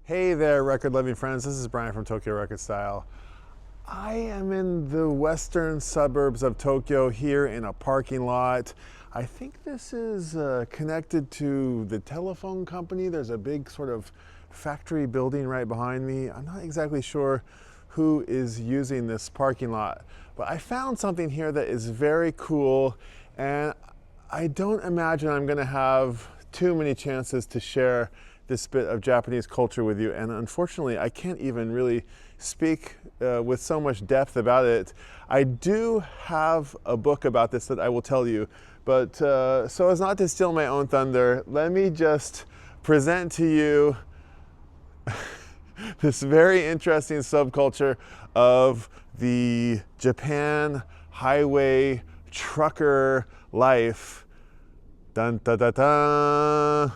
Hey there, record-loving friends. This is Brian from TokyoRecordStyle. I am in the western suburbs of Tokyo here in a parking lot. I think this is connected to the telephone company. There's a big sort of factory building right behind me. I'm not exactly sure who is using this parking lot, but I found something here that is very cool, and I don't imagine I'm going to have too many chances to share this bit of Japanese culture with you, and unfortunately I can't even really speak with so much depth about it. I do have a book about this that I will tell you, but so as not to steal my own thunder, let me just present to you this very interesting subculture of the Japan highway trucker life. Dun da da da.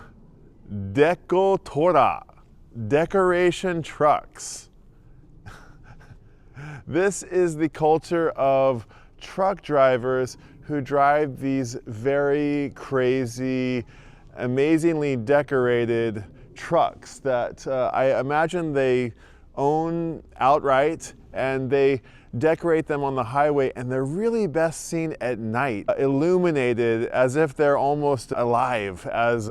Decotora, decoration trucks. This is the culture of truck drivers who drive these very crazy, amazingly decorated trucks that I imagine they own outright, and they decorate them on the highway, and they're really best seen at night, illuminated as if they're almost alive as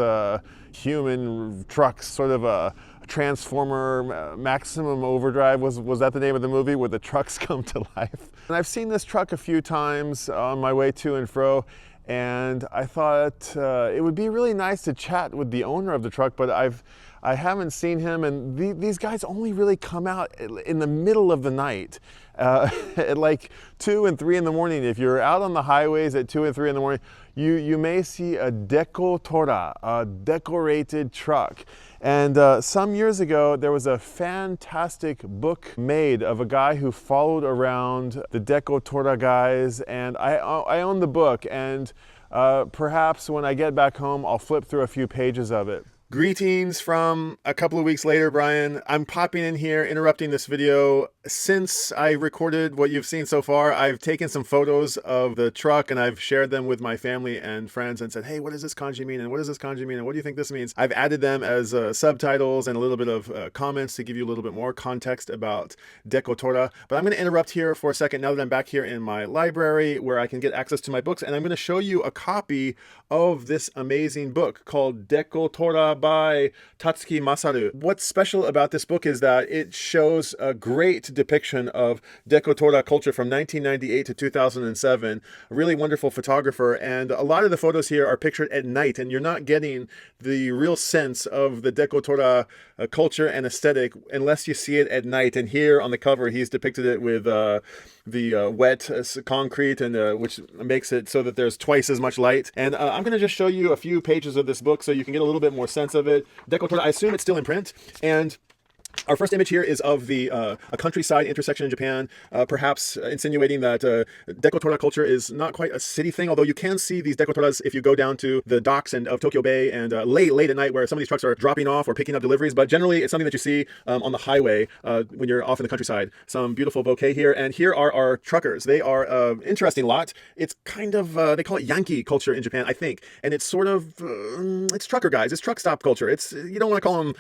human trucks, sort of a Transformer Maximum Overdrive. Was that the name of the movie where the trucks come to life? And I've seen this truck a few times on my way to and fro, and I thought it would be really nice to chat with the owner of the truck, but I haven't seen him, and these guys only really come out in the middle of the night, at like 2 and 3 in the morning. If you're out on the highways at 2 and 3 in the morning, you may see a Decotora, a decorated truck. And some years ago, there was a fantastic book made of a guy who followed around the Decotora guys, and I own the book, and perhaps when I get back home, I'll flip through a few pages of it. Greetings from a couple of weeks later, Brian. I'm popping in here, interrupting this video. Since I recorded what you've seen so far, I've taken some photos of the truck and I've shared them with my family and friends and said, hey, what does this kanji mean? And what does this kanji mean? And what do you think this means? I've added them as subtitles and a little bit of comments to give you a little bit more context about Decotora. But I'm going to interrupt here for a second now that I'm back here in my library where I can get access to my books. And I'm going to show you a copy of this amazing book called Decotora by Tatsuki Masaru. What's special about this book is that it shows a great depiction of Decotora culture from 1998 to 2007. A really wonderful photographer, and a lot of the photos here are pictured at night, and you're not getting the real sense of the Decotora culture and aesthetic unless you see it at night. And here on the cover, he's depicted it with the wet concrete, and which makes it so that there's twice as much light. And I'm going to just show you a few pages of this book so you can get a little bit more sense of it. Decotora, I assume it's still in print, and our first image here is of a countryside intersection in Japan, perhaps insinuating that Decotora culture is not quite a city thing, although you can see these Decotoras if you go down to the docks of Tokyo Bay and late at night where some of these trucks are dropping off or picking up deliveries. But generally, it's something that you see on the highway when you're off in the countryside. Some beautiful bouquet here. And here are our truckers. They are an interesting lot. It's kind of, they call it Yankee culture in Japan, I think. And it's sort of, it's trucker guys. It's truck stop culture. It's, you don't want to call them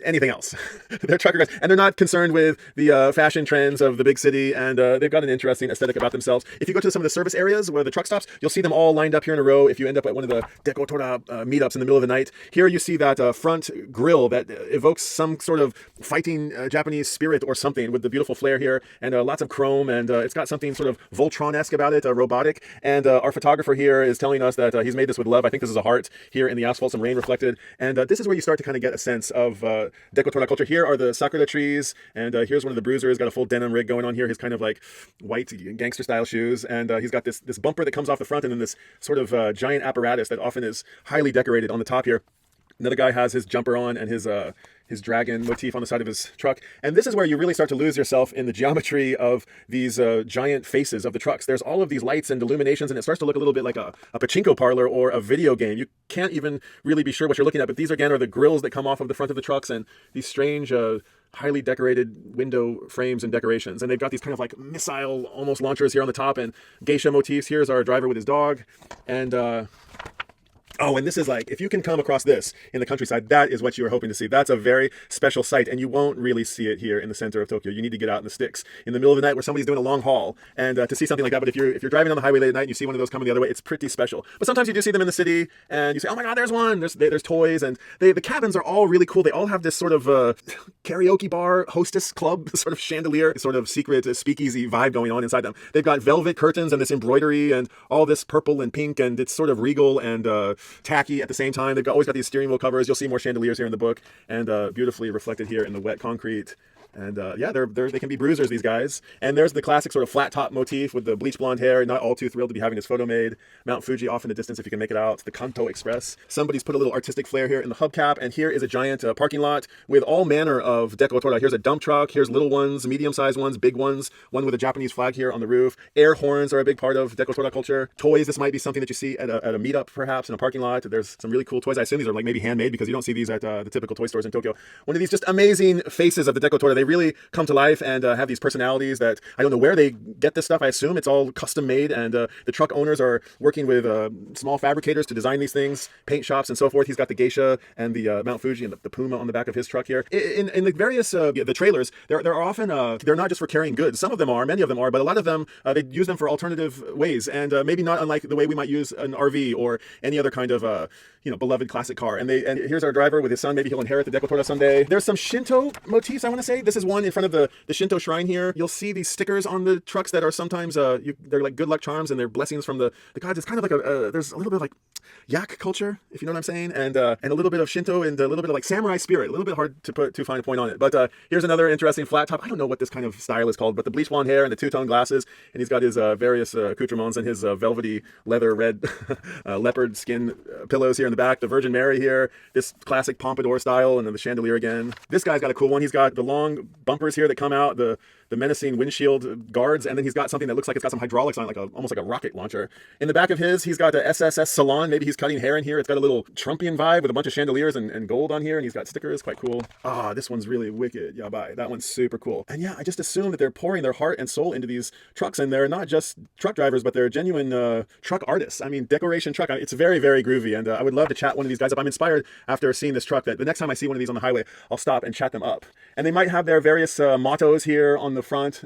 anything else. They're trucker guys, and they're not concerned with the fashion trends of the big city, and they've got an interesting aesthetic about themselves. If you go to some of the service areas where the truck stops, you'll see them all lined up here in a row. If you end up at one of the Decotora meetups in the middle of the night, here you see that front grill that evokes some sort of fighting Japanese spirit or something, with the beautiful flare here, and lots of chrome, and it's got something sort of Voltron-esque about it, robotic. And our photographer here is telling us that he's made this with love. I think this is a heart here in the asphalt, some rain reflected, and this is where you start to kind of get a sense of Decotora culture. Here are the sakura trees, and here's one of the bruisers, got a full denim rig going on here, his kind of like white gangster style shoes, and he's got this bumper that comes off the front, and then this sort of giant apparatus that often is highly decorated on the top here. Another guy has his jumper on and his dragon motif on the side of his truck. And this is where you really start to lose yourself in the geometry of these giant faces of the trucks. There's all of these lights and illuminations, and it starts to look a little bit like a pachinko parlor or a video game. You can't even really be sure what you're looking at, but these again are the grills that come off of the front of the trucks, and these strange highly decorated window frames and decorations. And they've got these kind of like missile almost launchers here on the top, and geisha motifs. Here's our driver with his dog, and Oh, and this is like, if you can come across this in the countryside, that is what you were hoping to see. That's a very special sight, and you won't really see it here in the center of Tokyo. You need to get out in the sticks in the middle of the night where somebody's doing a long haul, and to see something like that. But if you're driving on the highway late at night and you see one of those coming the other way, it's pretty special. But sometimes you do see them in the city, and you say, "Oh my God, there's one!" There's toys, and the cabins are all really cool. They all have this sort of karaoke bar, hostess club, sort of chandelier, sort of secret speakeasy vibe going on inside them. They've got velvet curtains and this embroidery and all this purple and pink, and it's sort of regal and tacky at the same time. They've always got these steering wheel covers. You'll see more chandeliers here in the book, and beautifully reflected here in the wet concrete. And yeah, they can be bruisers, these guys. And there's the classic sort of flat top motif with the bleach blonde hair. Not all too thrilled to be having his photo made. Mount Fuji off in the distance if you can make it out. The Kanto Express. Somebody's put a little artistic flair here in the hubcap. And here is a giant parking lot with all manner of Decotora. Here's a dump truck. Here's little ones, medium-sized ones, big ones. One with a Japanese flag here on the roof. Air horns are a big part of Decotora culture. Toys, this might be something that you see at a meetup, perhaps, in a parking lot. There's some really cool toys. I assume these are like maybe handmade because you don't see these at the typical toy stores in Tokyo. One of these just amazing faces of the Decotora. They really come to life and have these personalities that I don't know where they get this stuff. I assume it's all custom made, and the truck owners are working with small fabricators to design these things, paint shops and so forth. He's got the geisha and the Mount Fuji and the Puma on the back of his truck here. In the various the trailers, they're often they're not just for carrying goods. Some of them are, many of them are, but a lot of them they use them for alternative ways, and maybe not unlike the way we might use an RV or any other kind of beloved classic car. And here's our driver with his son. Maybe he'll inherit the Decotora someday. There's some Shinto motifs, I want to say. This is one in front of the Shinto shrine here. You'll see these stickers on the trucks that are sometimes they're like good luck charms, and they're blessings from the gods. It's kind of like there's a little bit of like yak culture, if you know what I'm saying, and a little bit of Shinto and a little bit of like samurai spirit. A little bit hard to find a point on it, but here's another interesting flat top. I don't know what this kind of style is called, but the bleach blonde hair and the two-tone glasses, and he's got his various accoutrements and his velvety leather red leopard skin pillows here in the back. The Virgin Mary here, this classic pompadour style, and then the chandelier again. This guy's got a cool one. He's got the long bumpers here that come out, the menacing windshield guards, and then he's got something that looks like it's got some hydraulics on it, like almost like a rocket launcher. In the back of he's got a SSS salon. Maybe he's cutting hair in here. It's got a little Trumpian vibe with a bunch of chandeliers and gold on here, and he's got stickers. Quite cool. This one's really wicked. Yabai. That one's super cool. And yeah, I just assume that they're pouring their heart and soul into these trucks, and they're not just truck drivers, but they're genuine truck artists. I mean, decoration truck. It's very, very groovy, and I would love to chat one of these guys up. I'm inspired after seeing this truck that the next time I see one of these on the highway, I'll stop and chat them up. And they might have their various mottos here on the front.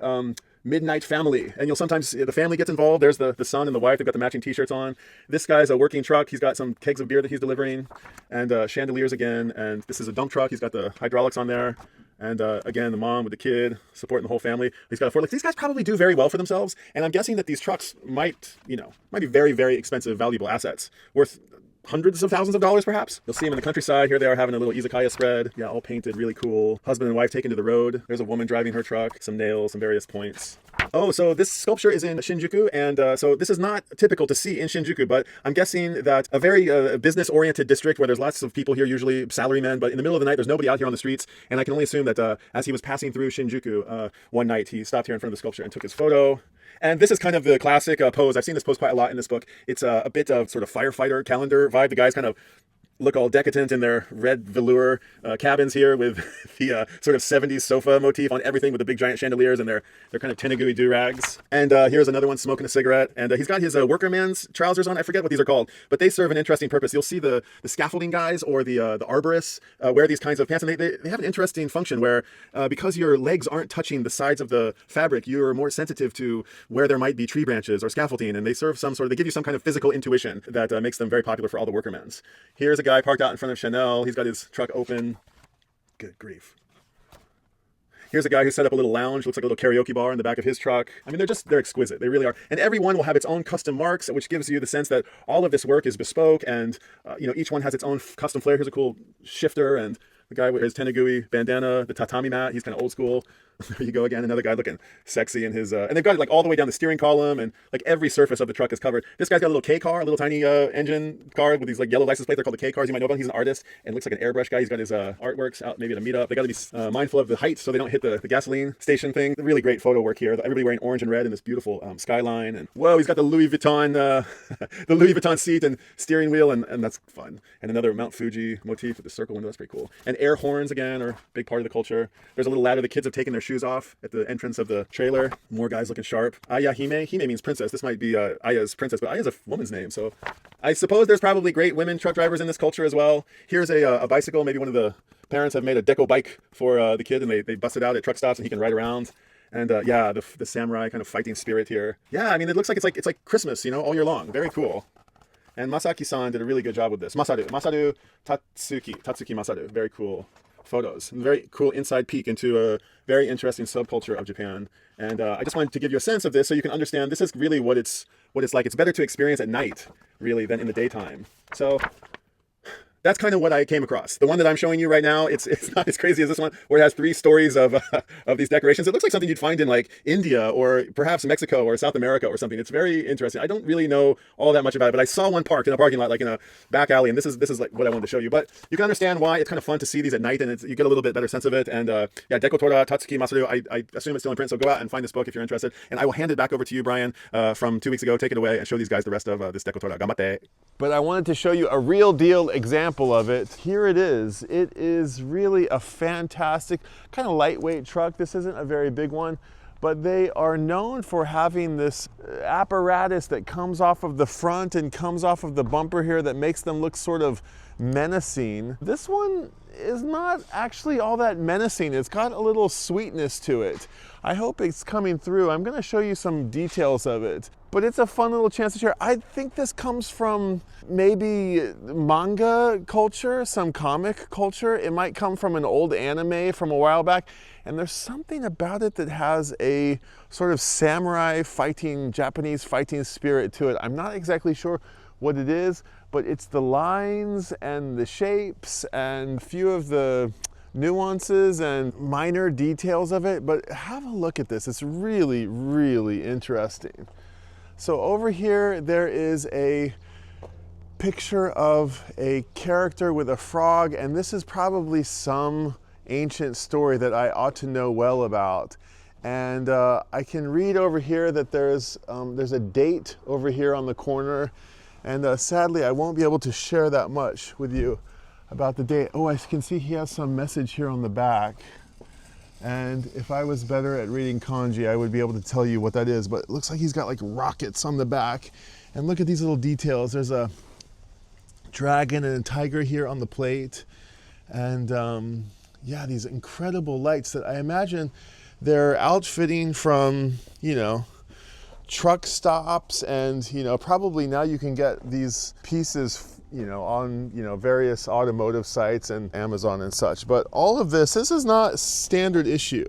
Midnight family, and you'll sometimes the family gets involved. There's the son and the wife. They've got the matching t-shirts on. This guy's a working truck. He's got some kegs of beer that he's delivering, and chandeliers again. And this is a dump truck. He's got the hydraulics on there, and again the mom with the kid supporting the whole family. He's got a forklift. These guys probably do very well for themselves, and I'm guessing that these trucks might be very, very expensive, valuable assets worth hundreds of thousands of dollars, perhaps. You'll see them in the countryside. Here they are having a little izakaya spread. Yeah, all painted, really cool. Husband and wife taken to the road. There's a woman driving her truck, some nails, some various points. Oh, so this sculpture is in Shinjuku, and so this is not typical to see in Shinjuku, but I'm guessing that a very business-oriented district where there's lots of people here, usually salarymen, but in the middle of the night, there's nobody out here on the streets, and I can only assume that as he was passing through Shinjuku one night, he stopped here in front of the sculpture and took his photo. And this is kind of the classic pose. I've seen this pose quite a lot in this book. It's a bit of sort of firefighter calendar vibe. The guys kind of look all decadent in their red velour cabins here with the sort of 70s sofa motif on everything with the big giant chandeliers and their kind of tenugui do-rags. And here's another one smoking a cigarette. And he's got his workerman's trousers on. I forget what these are called, but they serve an interesting purpose. You'll see the scaffolding guys or the arborists wear these kinds of pants, and they have an interesting function where because your legs aren't touching the sides of the fabric, you're more sensitive to where there might be tree branches or scaffolding, and they give you some kind of physical intuition that makes them very popular for all the workermen's. Here's a guy parked out in front of Chanel. He's got his truck open. Good grief. Here's a guy who set up a little lounge, looks like a little karaoke bar in the back of his truck. I mean, they're exquisite. They really are. And every one will have its own custom marks, which gives you the sense that all of this work is bespoke, and each one has its own custom flair. Here's a cool shifter, and the guy with his tenugui bandana, the tatami mat, he's kind of old school. There you go again, another guy looking sexy in his, and they've got it like all the way down the steering column, and like every surface of the truck is covered. This guy's got a little K car, a little tiny engine car with these like yellow license plates. They're called the K cars. You might know about them. He's an artist and looks like an airbrush guy. He's got his artworks out maybe at a meetup. They got to be mindful of the height so they don't hit the gasoline station thing. Really great photo work here. Everybody wearing orange and red in this beautiful skyline. And whoa, he's got the Louis Vuitton, the Louis Vuitton seat and steering wheel, and that's fun. And another Mount Fuji motif with the circle window. That's pretty cool. And air horns again are a big part of the culture. There's a little ladder. The kids have taken their shoes off at the entrance of the trailer. More guys looking sharp. Aya Hime. Hime means princess. This might be Aya's princess, but Aya's a woman's name. So I suppose there's probably great women truck drivers in this culture as well. Here's a bicycle. Maybe one of the parents have made a deco bike for the kid, and they bust it out at truck stops, and he can ride around. And yeah, the samurai kind of fighting spirit here. Yeah, I mean, it looks like it's like Christmas, you know, all year long. Very cool. And Masaki-san did a really good job with this. Masaru Tatsuki Masaru. Very cool photos. And very cool inside peek into a very interesting subculture of Japan. And I just wanted to give you a sense of this so you can understand this is really what it's like. It's better to experience at night, really, than in the daytime. So that's kind of what I came across. The one that I'm showing you right now, it's not as crazy as this one, where it has 3 stories of these decorations. It looks like something you'd find in like India or perhaps Mexico or South America or something. It's very interesting. I don't really know all that much about it, but I saw one parked in a parking lot, like in a back alley, and this is like what I wanted to show you. But you can understand why it's kind of fun to see these at night, and you get a little bit better sense of it. And yeah, Decotora, Tatsuki, Masaru, I assume it's still in print, so go out and find this book if you're interested. And I will hand it back over to you, Brian, from 2 weeks ago. Take it away and show these guys the rest of this Decotora. Gamate. But I wanted to show you a real deal example of it. Here it is. It is really a fantastic, kind of lightweight truck. This isn't a very big one, but they are known for having this apparatus that comes off of the front and comes off of the bumper here that makes them look sort of menacing. This one is not actually all that menacing. It's got a little sweetness to it. I hope it's coming through. I'm going to show you some details of it, but it's a fun little chance to share. I think this comes from maybe manga culture, some comic culture. It might come from an old anime from a while back, and there's something about it that has a sort of samurai fighting, Japanese fighting spirit to it. I'm not exactly sure what it is, but it's the lines and the shapes and a few of the nuances and minor details of it. But have a look at this. It's really, really interesting. So over here, there is a picture of a character with a frog, and this is probably some ancient story that I ought to know well about. And I can read over here that there's a date over here on the corner. And sadly, I won't be able to share that much with you about the date. Oh, I can see he has some message here on the back. And if I was better at reading kanji, I would be able to tell you what that is. But it looks like he's got like rockets on the back. And look at these little details. There's a dragon and a tiger here on the plate. And yeah, these incredible lights that I imagine they're outfitting from, you know, truck stops, and probably now you can get these pieces on various automotive sites and Amazon and such. But all of this is not standard issue.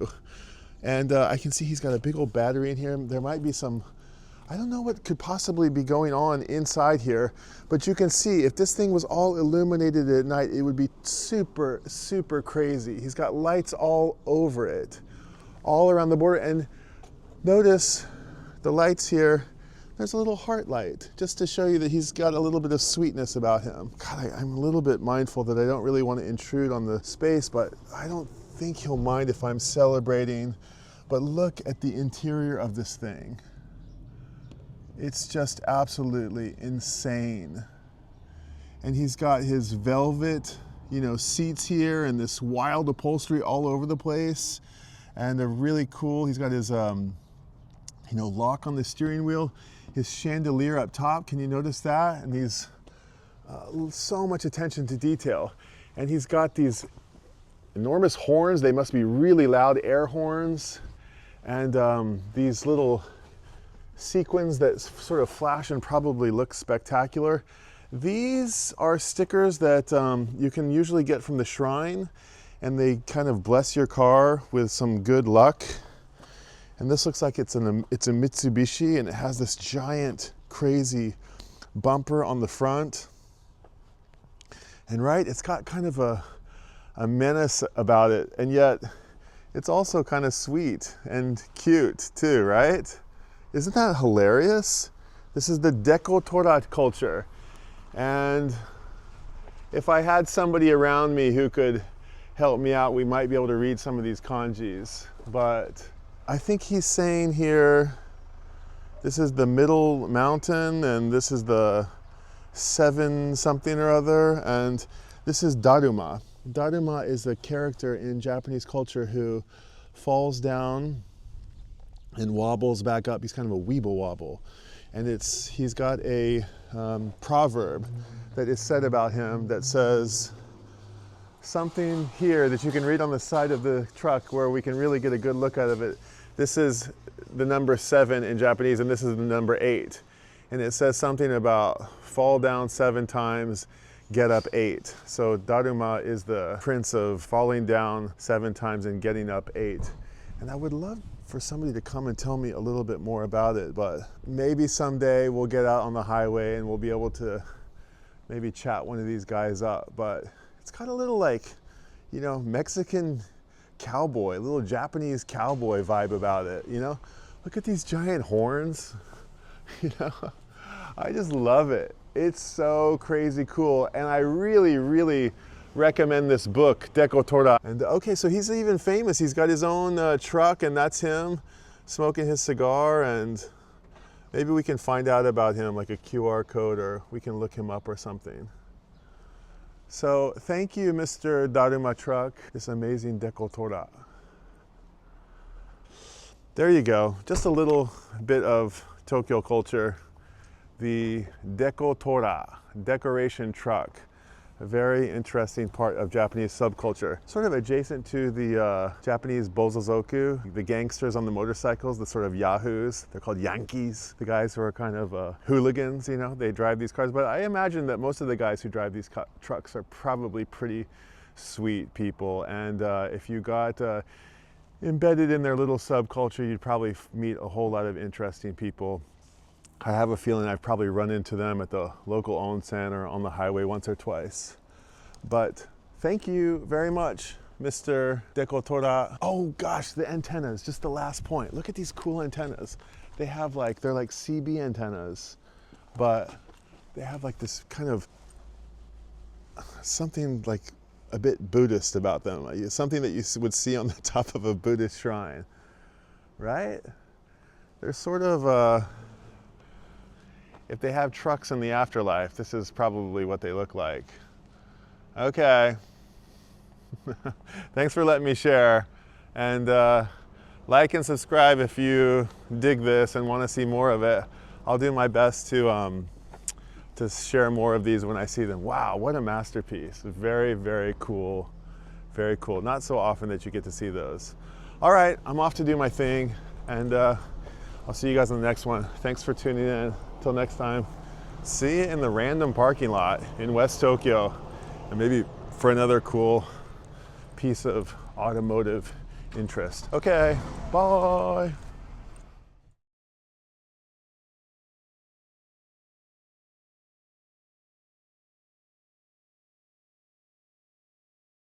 And I can see he's got a big old battery in here. There might be some, I don't know what could possibly be going on inside here, but you can see if this thing was all illuminated at night, it would be super, super crazy. He's got lights all over it, all around the border. And notice the lights here, there's a little heart light, just to show you that he's got a little bit of sweetness about him. God, I'm a little bit mindful that I don't really want to intrude on the space, but I don't think he'll mind if I'm celebrating. But look at the interior of this thing. It's just absolutely insane. And he's got his velvet, seats here and this wild upholstery all over the place. And they're really cool. He's got his lock on the steering wheel, his chandelier up top. Can you notice that? And he's so much attention to detail. And he's got these enormous horns. They must be really loud air horns. And these little sequins that sort of flash and probably look spectacular. These are stickers that you can usually get from the shrine, and they kind of bless your car with some good luck. And this looks like it's a Mitsubishi, and it has this giant, crazy bumper on the front. And right, it's got kind of a menace about it, and yet it's also kind of sweet and cute too, right? Isn't that hilarious? This is the Decotora culture. And if I had somebody around me who could help me out, we might be able to read some of these kanjis. But I think he's saying here, this is the middle mountain, and this is the 7 something or other, and this is Daruma. Daruma is a character in Japanese culture who falls down and wobbles back up. He's kind of a weeble wobble. And he's got a proverb that is said about him that says something here that you can read on the side of the truck where we can really get a good look out of it. This is the number 7 in Japanese, and this is the number 8. And it says something about fall down 7 times, get up 8. So Daruma is the prince of falling down 7 times and getting up 8. And I would love for somebody to come and tell me a little bit more about it, but maybe someday we'll get out on the highway and we'll be able to maybe chat one of these guys up. But it's got a little, like, you know, Mexican cowboy, a little Japanese cowboy vibe about it, you know? Look at these giant horns, you know? I just love it. It's so crazy cool, and I really, really recommend this book, Decotora. And okay, so he's even famous. He's got his own truck, and that's him smoking his cigar, and maybe we can find out about him, like a QR code, or we can look him up or something. So thank you, Mr. Daruma Truck, this amazing Decotora. There you go, just a little bit of Tokyo culture. The Decotora, decoration truck. A very interesting part of Japanese subculture. Sort of adjacent to the Japanese bozozoku, the gangsters on the motorcycles, the sort of yahoos. They're called Yankees, the guys who are kind of hooligans, you know, they drive these cars. But I imagine that most of the guys who drive these trucks are probably pretty sweet people. And if you got embedded in their little subculture, you'd probably meet a whole lot of interesting people. I have a feeling I've probably run into them at the local onsen or on the highway once or twice. But thank you very much, Mr. Decotora. Oh gosh, the antennas, just the last point. Look at these cool antennas. They have like, they're like CB antennas, but they have like this kind of something like a bit Buddhist about them. Something that you would see on the top of a Buddhist shrine, right? They're sort of, if they have trucks in the afterlife, this is probably what they look like. Okay. Thanks for letting me share. And like and subscribe if you dig this and want to see more of it. I'll do my best to share more of these when I see them. Wow, what a masterpiece. Very, very cool. Very cool. Not so often that you get to see those. All right, I'm off to do my thing, and I'll see you guys in the next one. Thanks for tuning in. Till next time, see you in the random parking lot in West Tokyo, and maybe for another cool piece of automotive interest. Okay, bye.